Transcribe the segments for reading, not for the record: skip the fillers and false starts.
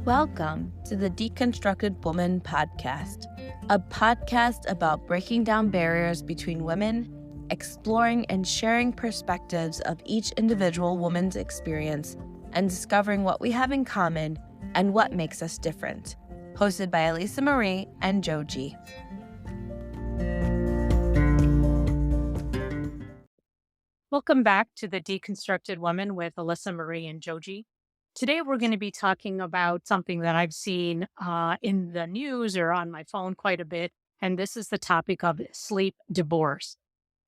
Welcome to the Deconstructed Woman podcast, a podcast about breaking down barriers between women, exploring and sharing perspectives of each individual woman's experience, and discovering what we have in common and what makes us different. Hosted by Elisa Marie and Joji. Welcome back to the Deconstructed Woman with Alyssa Marie and Joji. Today, we're going to be talking about something that I've seen in the news or on my phone quite a bit, and this is the topic of sleep divorce.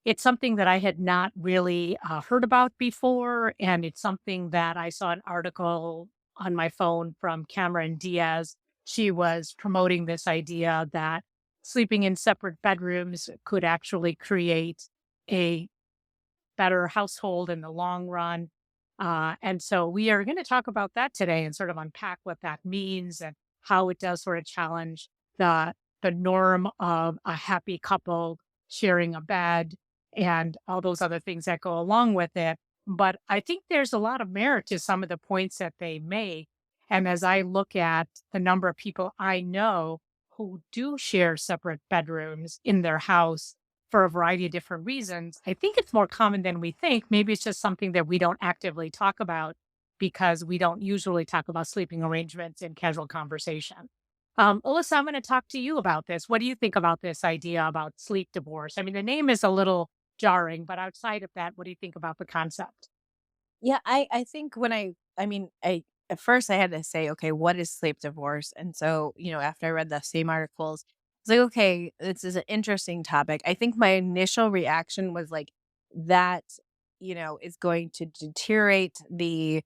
It's something that I had not really heard about before, and it's something that I saw an article on my phone from Cameron Diaz. She was promoting this idea that sleeping in separate bedrooms could actually create a better household in the long run. And so we are going to talk about that today and sort of unpack what that means and how it does sort of challenge the norm of a happy couple sharing a bed and all those other things that go along with it. But I think there's a lot of merit to some of the points that they make. And as I look at the number of people I know who do share separate bedrooms in their house, for a variety of different reasons, I think it's more common than we think. Maybe it's just something that we don't actively talk about because we don't usually talk about sleeping arrangements in casual conversation. Alyssa, I'm going to talk to you about this. What do you think about this idea about sleep divorce? I mean, the name is a little jarring, but outside of that, what do you think about the concept? Yeah, I think I at first I had to say, okay, what is sleep divorce? And so, after I read the same articles, I was like, okay, this is an interesting topic. I think my initial reaction was like that, is going to deteriorate the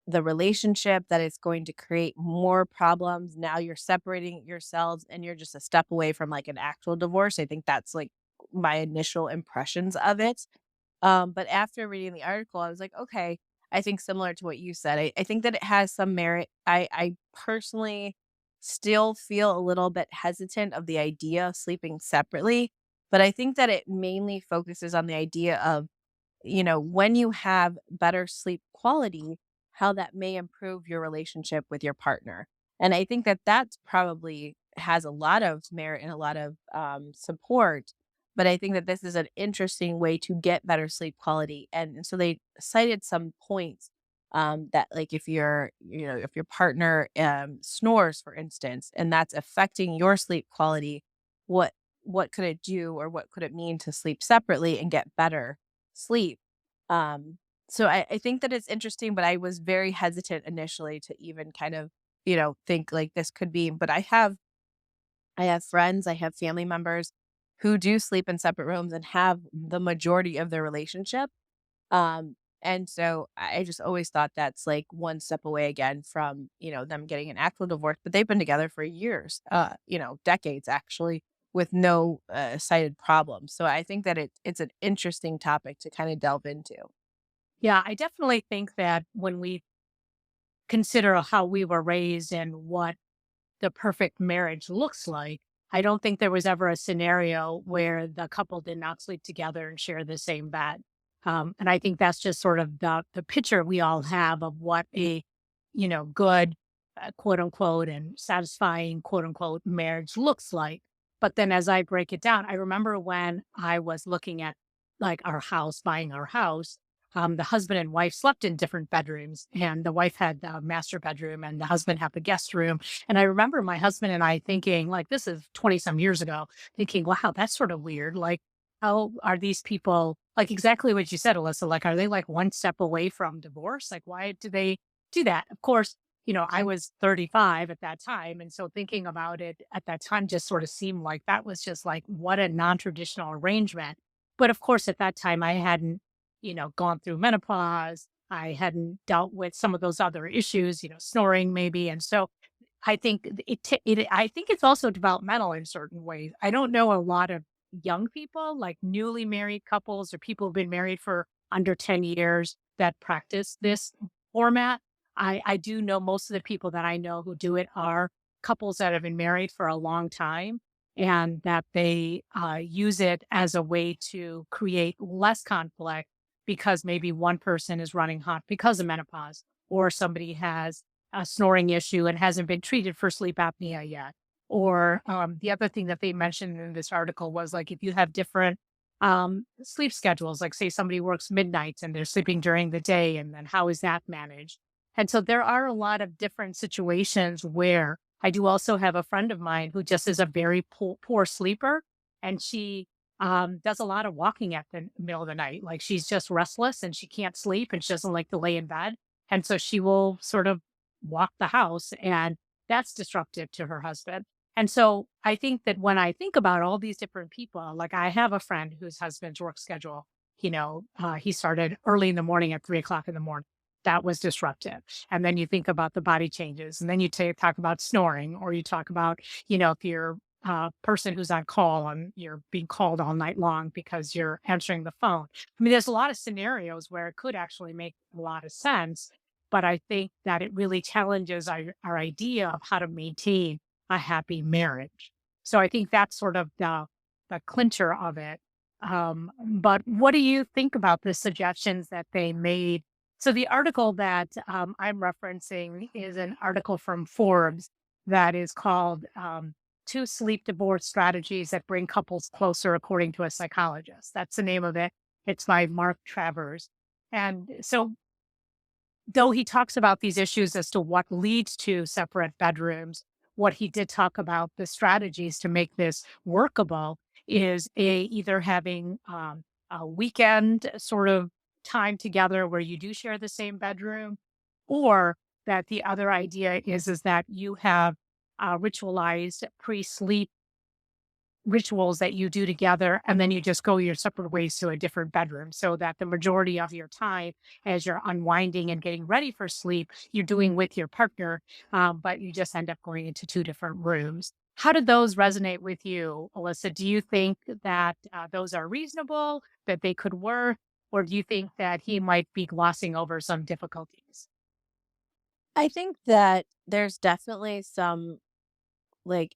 relationship, that it's going to create more problems. Now you're separating yourselves and you're just a step away from like an actual divorce. I think that's like my initial impressions of it. But after reading the article, I was like, okay, I think similar to what you said, I think that it has some merit. I personally still feel a little bit hesitant of the idea of sleeping separately, but I think that it mainly focuses on the idea of, when you have better sleep quality, how that may improve your relationship with your partner. And I think that that's probably has a lot of merit and a lot of support, but I think that this is an interesting way to get better sleep quality. And so they cited some points that like if your partner snores, for instance, and that's affecting your sleep quality, what what could it do or what could it mean to sleep separately and get better sleep? Um, so I think that it's interesting, but I was very hesitant initially to even kind of, think like this could be, but I have friends, I have family members who do sleep in separate rooms and have the majority of their relationship. And so I just always thought that's like one step away again from, them getting an actual divorce, but they've been together for years, decades actually, with no cited problems. So I think that it's an interesting topic to kind of delve into. Yeah, I definitely think that when we consider how we were raised and what the perfect marriage looks like, I don't think there was ever a scenario where the couple did not sleep together and share the same bed. And I think that's just sort of the picture we all have of what a, good, quote unquote, and satisfying, quote unquote, marriage looks like. But then as I break it down, I remember when I was looking at like our house, buying our house, the husband and wife slept in different bedrooms, and the wife had the master bedroom and the husband had the guest room. And I remember my husband and I thinking, like, this is 20 some years ago, thinking, wow, that's sort of weird. Like, how are these people, like exactly what you said, Alyssa, like, are they like one step away from divorce? Like, why do they do that? Of course, I was 35 at that time. And so thinking about it at that time just sort of seemed like that was just like, what a non traditional arrangement. But of course, at that time, I hadn't, gone through menopause. I hadn't dealt with some of those other issues, snoring maybe. And so I think I think it's also developmental in certain ways. I don't know a lot of young people, like newly married couples or people who've been married for under 10 years that practice this format. I do know most of the people that I know who do it are couples that have been married for a long time and that they use it as a way to create less conflict because maybe one person is running hot because of menopause or somebody has a snoring issue and hasn't been treated for sleep apnea yet. Or the other thing that they mentioned in this article was like if you have different sleep schedules, like say somebody works midnights and they're sleeping during the day, and then how is that managed? And so there are a lot of different situations where I do also have a friend of mine who just is a very poor sleeper, and she does a lot of walking at the middle of the night. Like she's just restless and she can't sleep and she doesn't like to lay in bed. And so she will sort of walk the house, and that's disruptive to her husband. And so I think that when I think about all these different people, like I have a friend whose husband's work schedule, he started early in the morning at 3 o'clock in the morning. That was disruptive. And then you think about the body changes, and then you talk about snoring, or you talk about, if you're a person who's on call and you're being called all night long because you're answering the phone. I mean, there's a lot of scenarios where it could actually make a lot of sense, but I think that it really challenges our idea of how to maintain a happy marriage. So I think that's sort of the clincher of it. But what do you think about the suggestions that they made? So the article that I'm referencing is an article from Forbes that is called Two Sleep Divorce Strategies That Bring Couples Closer, according to a psychologist. That's the name of it. It's by Mark Travers. And so though he talks about these issues as to what leads to separate bedrooms, what he did talk about the strategies to make this workable is either having a weekend sort of time together where you do share the same bedroom, or that the other idea is that you have ritualized pre-sleep rituals that you do together, and then you just go your separate ways to a different bedroom, so that the majority of your time as you're unwinding and getting ready for sleep you're doing with your partner, but you just end up going into two different rooms. How did those resonate with you, Alyssa? Do you think that those are reasonable, that they could work, or do you think that he might be glossing over some difficulties? I think that there's definitely some like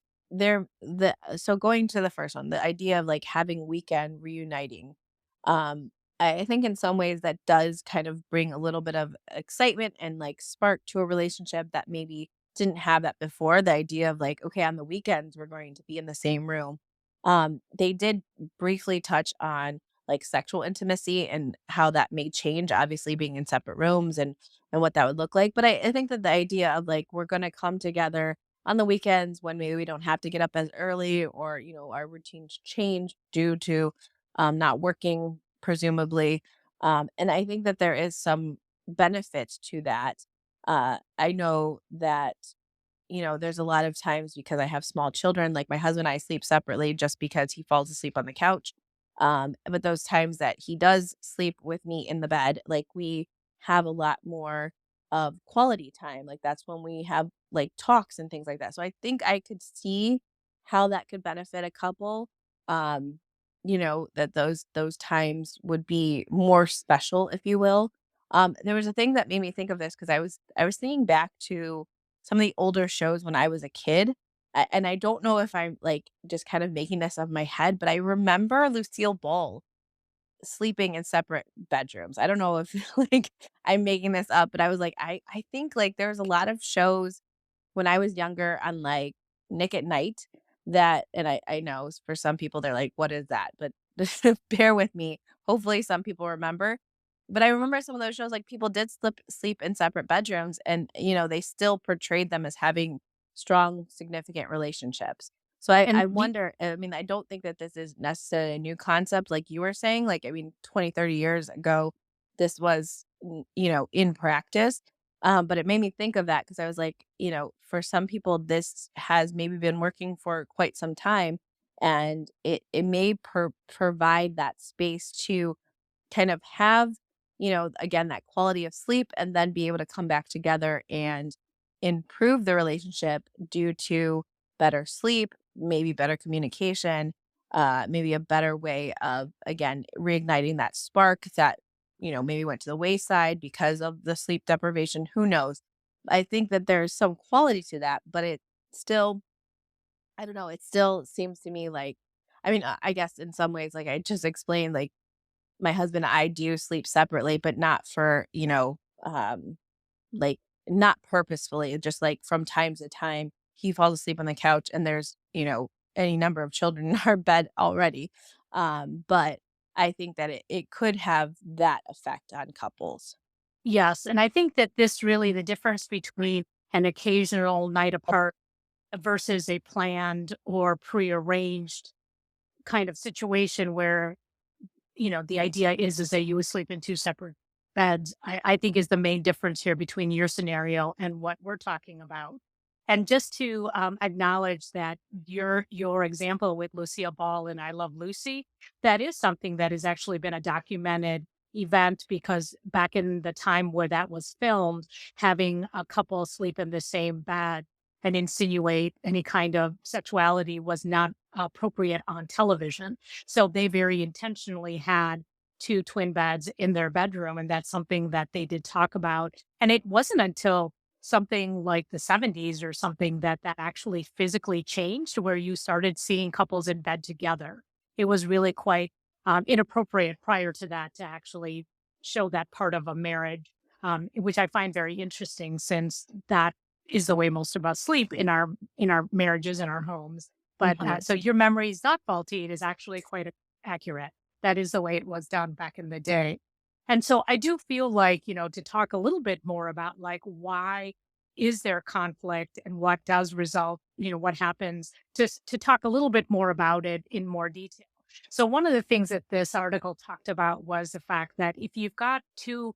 so going to the first one, the idea of like having weekend reuniting. I think in some ways that does kind of bring a little bit of excitement and like spark to a relationship that maybe didn't have that before. The idea of like, okay, on the weekends we're going to be in the same room. They did briefly touch on like sexual intimacy and how that may change, obviously being in separate rooms and what that would look like. But I think that the idea of like we're gonna come together on the weekends when maybe we don't have to get up as early, or our routines change due to not working presumably, and I think that there is some benefit to that. I know that there's a lot of times because I have small children, like my husband and I sleep separately just because he falls asleep on the couch. But those times that he does sleep with me in the bed, like we have a lot more of quality time. Like that's when we have like talks and things like that. So I think I could see how that could benefit a couple. Um, that those times would be more special, if you will. There was a thing that made me think of this because I was thinking back to some of the older shows when I was a kid. And I don't know if I'm like just kind of making this up in my head, but I remember Lucille Ball sleeping in separate bedrooms. I don't know if like I'm making this up, but I was like, I think like there's a lot of shows when I was younger on like Nick at Night that, and I know for some people they're like, what is that? But bear with me. Hopefully some people remember. But I remember some of those shows, like people did sleep in separate bedrooms, and they still portrayed them as having strong, significant relationships. So I And the wonder, I mean, I don't think that this is necessarily a new concept like you were saying. Like, I mean, 20, 30 years ago, this was, in practice. But it made me think of that because I was like, for some people, this has maybe been working for quite some time, and it may provide that space to kind of have, again, that quality of sleep, and then be able to come back together and improve the relationship due to better sleep, maybe better communication, maybe a better way of, again, reigniting that spark that, maybe went to the wayside because of the sleep deprivation. Who knows? I think that there's some quality to that, but it still, I don't know, it still seems to me like, I mean, I guess in some ways, like I just explained, like my husband and I do sleep separately, but not for, like not purposefully, just like from time to time, he falls asleep on the couch and there's, any number of children in our bed already. But I think that it could have that effect on couples. Yes, and I think that this really the difference between an occasional night apart versus a planned or prearranged kind of situation where, the idea is that you would sleep in two separate beds, I think is the main difference here between your scenario and what we're talking about. And just to acknowledge that your example with Lucille Ball and I Love Lucy, that is something that has actually been a documented event because back in the time where that was filmed, having a couple sleep in the same bed and insinuate any kind of sexuality was not appropriate on television. So they very intentionally had two twin beds in their bedroom. And that's something that they did talk about. And it wasn't until something like the 70s or something that actually physically changed where you started seeing couples in bed together. It was really quite inappropriate prior to that to actually show that part of a marriage, which I find very interesting since that is the way most of us sleep in our marriages and our homes. But Mhm. so your memory is not faulty; it is actually quite accurate. That is the way it was done back in the day. And so I do feel like, to talk a little bit more about like why is there conflict and what does result, what happens, just to talk a little bit more about it in more detail. So one of the things that this article talked about was the fact that if you've got two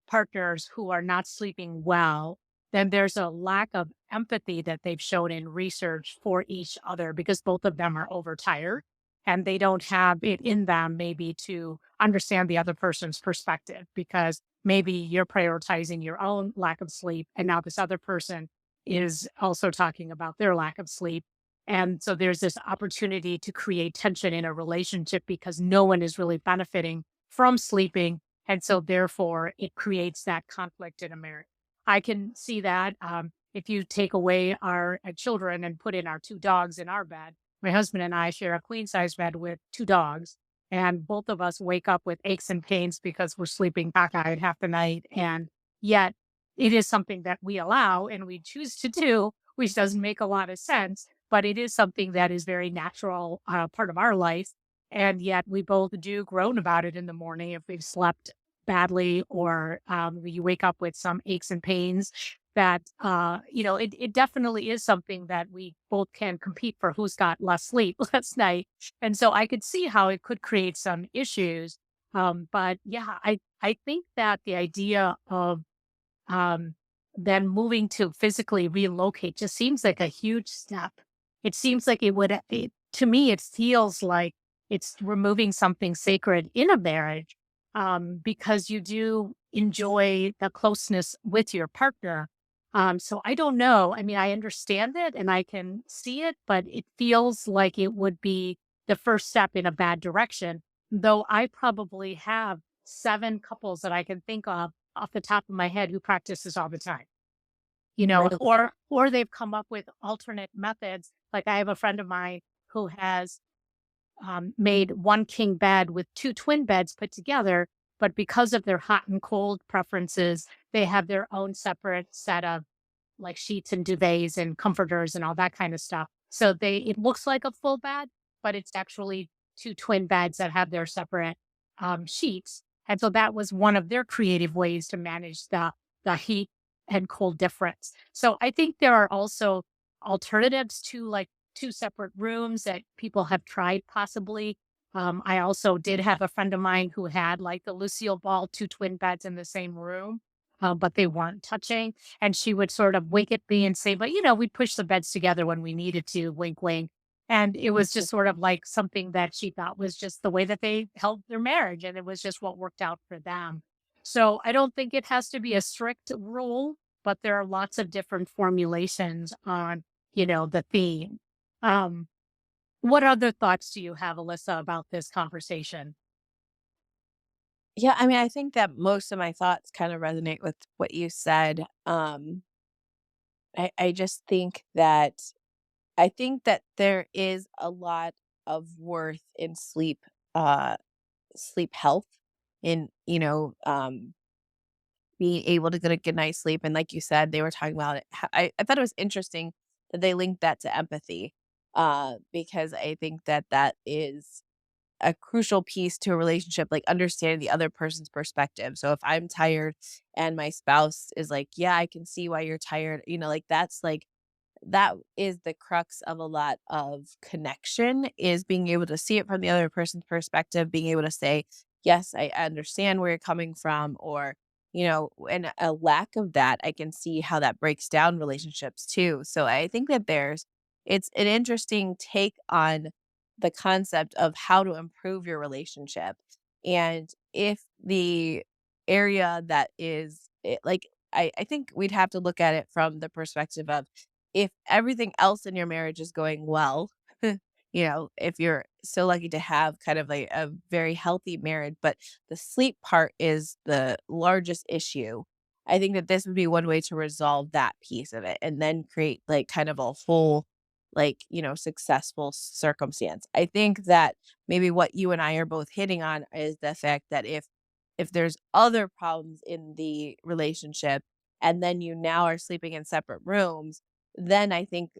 partners who are not sleeping well, then there's a lack of empathy that they've shown in research for each other because both of them are overtired and they don't have it in them maybe to understand the other person's perspective because maybe you're prioritizing your own lack of sleep and now this other person is also talking about their lack of sleep. And so there's this opportunity to create tension in a relationship because no one is really benefiting from sleeping. And so therefore it creates that conflict in a marriage. I can see that if you take away our children and put in our two dogs in our bed, my husband and I share a queen size bed with two dogs, and both of us wake up with aches and pains because we're sleeping cockeyed half the night. And yet, it is something that we allow and we choose to do, which doesn't make a lot of sense, but it is something that is very natural part of our life. And yet, we both do groan about it in the morning if we've slept badly or you wake up with some aches and pains that it definitely is something that we both can compete for who's got less sleep last night. And so I could see how it could create some issues. But yeah, I think that the idea of um, then moving to physically relocate just seems like a huge step. It seems like to me, it feels like it's removing something sacred in a marriage because you do enjoy the closeness with your partner. So I don't know. I mean, I understand it and I can see it, but it feels like it would be the first step in a bad direction. Though I probably have seven couples that I can think of off the top of my head who practice this all the time, Really? or they've come up with alternate methods. Like I have a friend of mine who has made one king bed with two twin beds put together, but because of their hot and cold preferences, they have their own separate set of like sheets and duvets and comforters and all that kind of stuff. So it looks like a full bed, but it's actually two twin beds that have their separate sheets. And so that was one of their creative ways to manage the heat and cold difference. So I think there are also alternatives to like two separate rooms that people have tried possibly. I also did have a friend of mine who had like the Lucille Ball two twin beds in the same room, but they weren't touching. And she would sort of wink at me and say, but we'd push the beds together when we needed to, wink, wink. And it was just sort of like something that she thought was just the way that they held their marriage. And it was just what worked out for them. So I don't think it has to be a strict rule, but there are lots of different formulations on, the theme. Um, what other thoughts do you have, Alyssa, about this conversation? Yeah, I mean, I think that most of my thoughts kind of resonate with what you said. I just think that there is a lot of worth in sleep health, in being able to get a good night's sleep. And like you said, they were talking about it. I thought it was interesting that they linked that to empathy, because I think that that is a crucial piece to a relationship, like understanding the other person's perspective. So if I'm tired and my spouse is like, yeah, I can see why you're tired, like that's like, that is the crux of a lot of connection, is being able to see it from the other person's perspective, being able to say, yes, I understand where you're coming from, or, and a lack of that, I can see how that breaks down relationships too. So I think that it's an interesting take on the concept of how to improve your relationship. And if the area that is like, I think we'd have to look at it from the perspective of, if everything else in your marriage is going well, if you're so lucky to have kind of a very healthy marriage, but the sleep part is the largest issue, I think that this would be one way to resolve that piece of it and then create like kind of a whole, like, successful circumstance. I think that maybe what you and I are both hitting on is the fact that if there's other problems in the relationship and then you now are sleeping in separate rooms, then I think,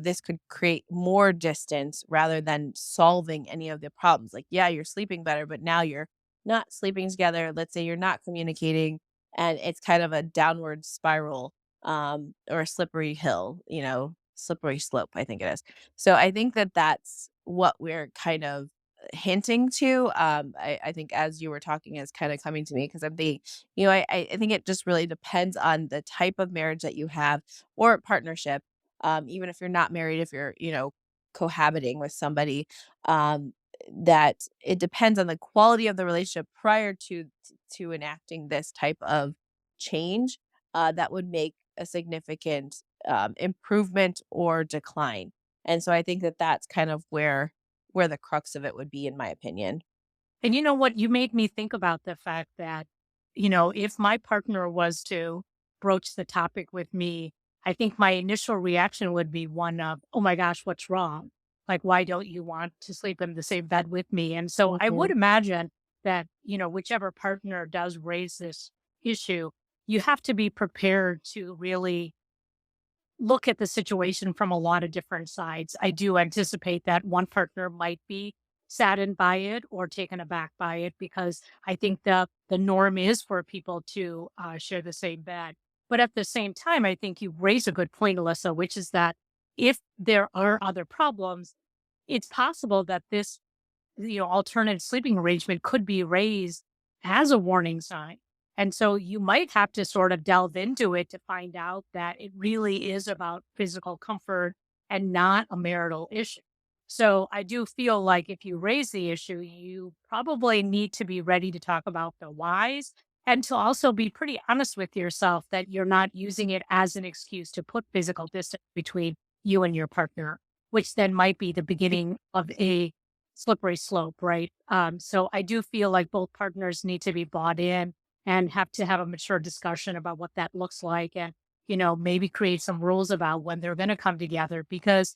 this could create more distance rather than solving any of the problems. Like, yeah, you're sleeping better, but now you're not sleeping together. Let's say you're not communicating, and it's kind of a downward spiral, or a slippery hill, slippery slope, I think it is. So I think that that's what we're kind of hinting to. I think as you were talking is kind of coming to me, because I'm thinking, I think it just really depends on the type of marriage that you have, or partnership. Even if you're not married, if you're, cohabiting with somebody, um, that it depends on the quality of the relationship prior to enacting this type of change, that would make a significant improvement or decline. And so I think that that's kind of where the crux of it would be, in my opinion. And you know what? You made me think about the fact that, if my partner was to broach the topic with me, I think my initial reaction would be one of, oh my gosh, what's wrong? Like, why don't you want to sleep in the same bed with me? And so I would Mhm. imagine that, whichever partner does raise this issue, you have to be prepared to really look at the situation from a lot of different sides. I do anticipate that one partner might be saddened by it or taken aback by it because I think the norm is for people to share the same bed. But at the same time, I think you raise a good point, Alyssa, which is that if there are other problems, it's possible that this alternative sleeping arrangement could be raised as a warning sign. And so you might have to sort of delve into it to find out that it really is about physical comfort and not a marital issue. So I do feel like if you raise the issue, you probably need to be ready to talk about the whys and to also be pretty honest with yourself that you're not using it as an excuse to put physical distance between you and your partner, which then might be the beginning of a slippery slope, right? So I do feel like both partners need to be bought in and have to have a mature discussion about what that looks like and, maybe create some rules about when they're going to come together because,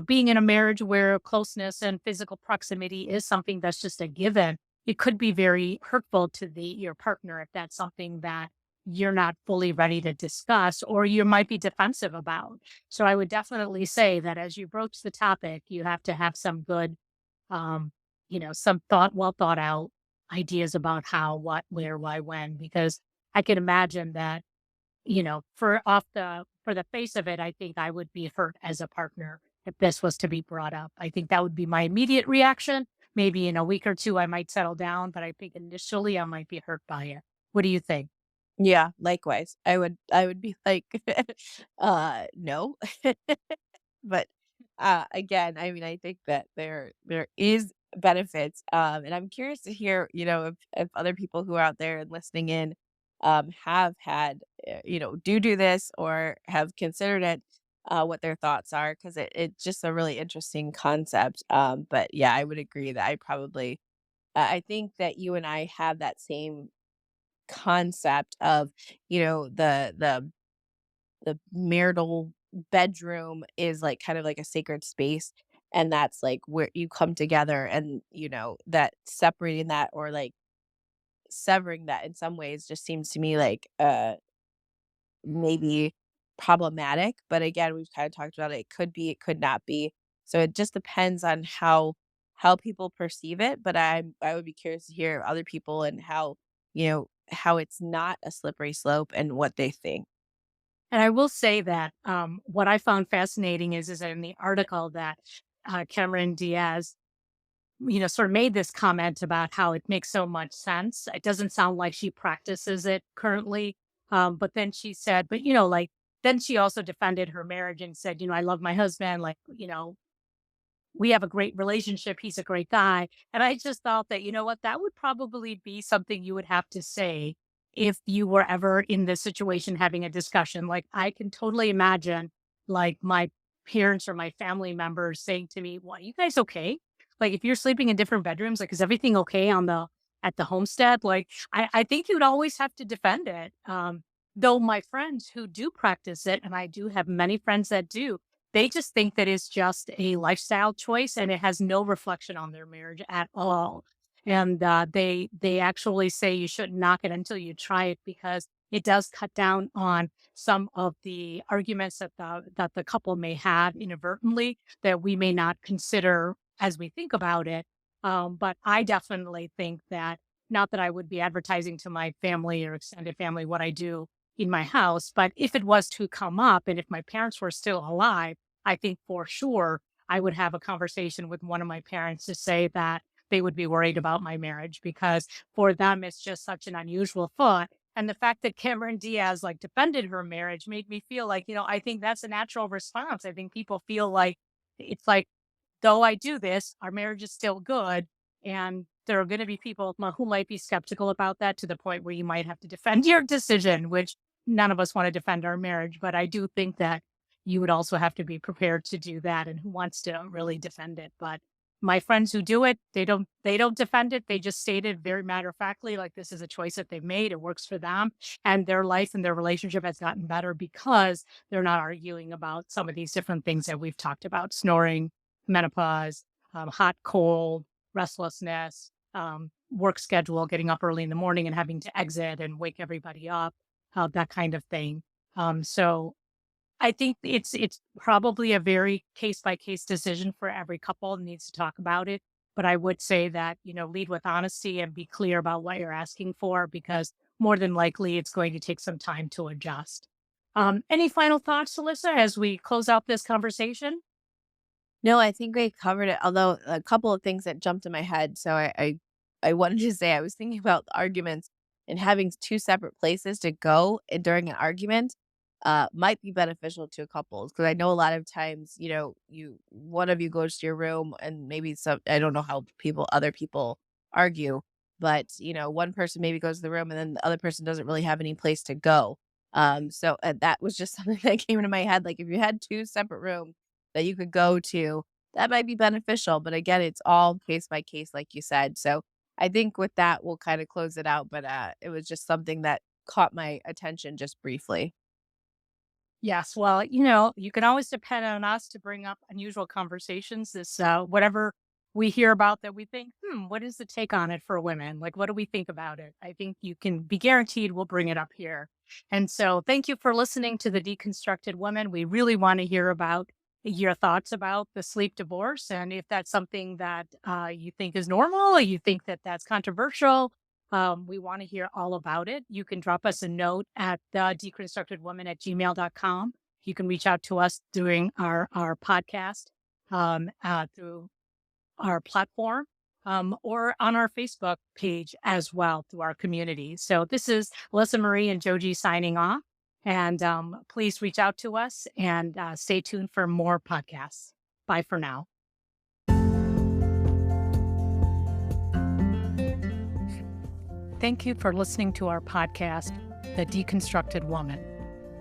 being in a marriage where closeness and physical proximity is something that's just a given, it could be very hurtful to your partner if that's something that you're not fully ready to discuss or you might be defensive about. So I would definitely say that as you broach the topic, you have to have some good um, some well thought out ideas about how, what, where, why, when, because I can imagine that, for the face of it, I think I would be hurt as a partner if this was to be brought up. I think that would be my immediate reaction. Maybe in a week or two, I might settle down, but I think initially I might be hurt by it. What do you think? Yeah, likewise. I would be like, no. But, again, I mean, I think that there is benefits, and I'm curious to hear, if other people who are out there and listening in, have had, do this or have considered it, what their thoughts are, because it's just a really interesting concept. But yeah, I would agree that I think that you and I have that same concept of, the marital bedroom is like kind of like a sacred space, and that's like where you come together, and that separating that, or like severing that in some ways just seems to me like maybe problematic. But again, we've kind of talked about it. It could be, it could not be. So it just depends on how people perceive it. But I would be curious to hear other people and how, how it's not a slippery slope and what they think. And I will say that what I found fascinating is in the article that Cameron Diaz, sort of made this comment about how it makes so much sense. It doesn't sound like she practices it currently. But then she said, but, like, then she also defended her marriage and said, I love my husband. Like, we have a great relationship. He's a great guy. And I just thought that, what, that would probably be something you would have to say if you were ever in this situation having a discussion. Like, I can totally imagine, like, my parents or my family members saying to me, well, are you guys okay? Like, if you're sleeping in different bedrooms, like, is everything okay at the homestead? Like, I think you'd always have to defend it. Though my friends who do practice it, and I do have many friends that do, they just think that it's just a lifestyle choice and it has no reflection on their marriage at all. And they actually say you shouldn't knock it until you try it because it does cut down on some of the arguments that the couple may have inadvertently that we may not consider as we think about it. But I definitely think that, not that I would be advertising to my family or extended family what I do in my house, but if it was to come up and if my parents were still alive, I think for sure I would have a conversation with one of my parents to say that they would be worried about my marriage because for them it's just such an unusual thought. And the fact that Cameron Diaz like defended her marriage made me feel like, I think that's a natural response. I think people feel like it's like, though I do this, our marriage is still good. And there are going to be people who might be skeptical about that to the point where you might have to defend your decision, which none of us want to defend our marriage. But I do think that you would also have to be prepared to do that and who wants to really defend it. But my friends who do it, they don't defend it. They just state it very matter of factly, like this is a choice that they've made. It works for them. And their life and their relationship has gotten better because they're not arguing about some of these different things that we've talked about: snoring, menopause, hot, cold, restlessness, work schedule, getting up early in the morning and having to exit and wake everybody up, that kind of thing. So I think it's probably a very case by case decision for every couple that needs to talk about it. But I would say that, lead with honesty and be clear about what you're asking for, because more than likely it's going to take some time to adjust. Any final thoughts, Alyssa, as we close out this conversation? No, I think we covered it, although a couple of things that jumped in my head. So I wanted to say I was thinking about the arguments and having two separate places to go during an argument might be beneficial to couples because I know a lot of times, you one of you goes to your room and maybe some I don't know how other people argue, but one person maybe goes to the room and then the other person doesn't really have any place to go. So that was just something that came into my head. Like if you had two separate rooms that you could go to, that might be beneficial. But again, it's all case by case, like you said. So I think with that, we'll kind of close it out. But it was just something that caught my attention just briefly. Yes. Well, you can always depend on us to bring up unusual conversations. This, whatever we hear about that we think, what is the take on it for women? Like, what do we think about it? I think you can be guaranteed we'll bring it up here. And so thank you for listening to The Deconstructed Woman. We really want to hear about your thoughts about the sleep divorce. And if that's something that you think is normal or you think that that's controversial, we want to hear all about it. You can drop us a note at deconstructedwoman@gmail.com. You can reach out to us during our podcast through our platform or on our Facebook page as well through our community. So this is Alyssa Marie and Joji signing off. And please reach out to us and stay tuned for more podcasts. Bye for now. Thank you for listening to our podcast, The Deconstructed Woman.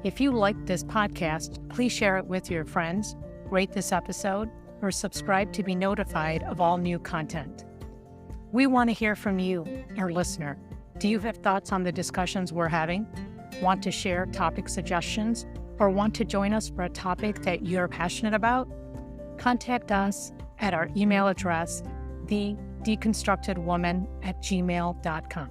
If you like this podcast, please share it with your friends, rate this episode, or subscribe to be notified of all new content. We want to hear from you, our listener. Do you have thoughts on the discussions we're having? Want to share topic suggestions? Or want to join us for a topic that you're passionate about? Contact us at our email address, thedeconstructedwoman@gmail.com.